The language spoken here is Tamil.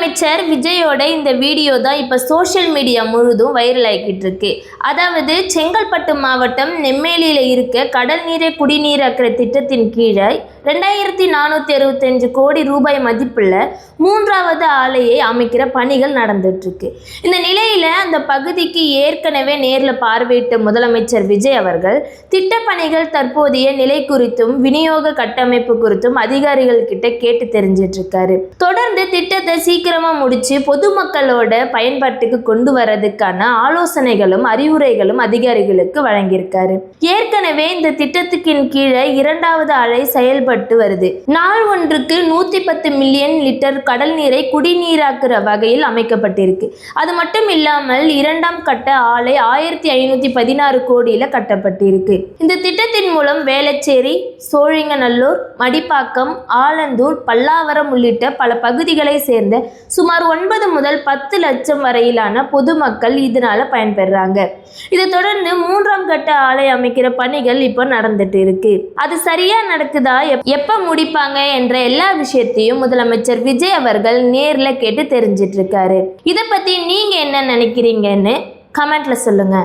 முதலமைச்சர் விஜயோட இந்த வீடியோ தான் இப்போ சோஷியல் மீடியா முழுதும் வைரல் ஆகிக்கிட்டு இருக்கு. அதாவது செங்கல்பட்டு மாவட்டம் நெம்மேலியில் இருக்க கடல் நீரை குடிநீராக்கிற திட்டத்தின் கீழே 2465 கோடி ரூபாய் மதிப்புள்ள 3வது ஆலையை அமைக்கிற பணிகள் நடந்துட்டு இருக்கு. இந்த நிலையில அந்த பகுதிக்கு ஏற்கனவே நேரில் பார்வையிட்ட முதலமைச்சர் விஜய் அவர்கள் திட்டப்பணிகள் தற்போதைய நிலை குறித்தும் விநியோக கட்டமைப்பு குறித்தும் அதிகாரிகள் கிட்ட கேட்டு தெரிஞ்சிட்டு இருக்காரு. தொடர்ந்து திட்டத்தை சீக்கிரமா முடிச்சு பொதுமக்களோட பயன்பாட்டுக்கு கொண்டு வரதுக்கான ஆலோசனைகளும் அறிவுரைகளும் அதிகாரிகளுக்கு வழங்கியிருக்காரு. ஏற்கனவே இந்த திட்டத்துக்கின் கீழே 2வது ஆலை செயல்பட்டு வருது. நாள் ஒன்றுக்கு 110 மில்லியன் லிட்டர் கடல் நீரை குடிநீராக்குற வகையில் அமைக்கப்பட்டிருக்கு. அது மட்டும் இல்லாமல் 2ஆம் கட்ட ஆலை 1516 கோடியில கட்டப்பட்டிருக்கு. இந்த திட்டத்தின் மூலம் வேளச்சேரி, சோழிங்கநல்லூர், மடிப்பாக்கம், ஆலந்தூர், பல்லாவரம் உள்ளிட்ட பல பகுதிகளை சேர்ந்த சுமார் 9 முதல் 10 லட்சம் வரையிலான பொதுமக்கள் இதனால பயன்பெறாங்க. இதை தொடர்ந்து 3ஆம் கட்ட ஆலை அமைக்கிற பணிகள் இப்போ நடந்துட்டு இருக்கு. அது சரியா நடக்குதா, எப்ப முடிப்பாங்க என்ற எல்லா விஷயத்தையும் முதலமைச்சர் விஜய் அவர்கள் நேர்ல கேட்டு தெரிஞ்சிட்டு இருக்காரு. இதை பத்தி நீங்க என்ன நினைக்கிறீங்கன்னு கமெண்ட்ல சொல்லுங்க.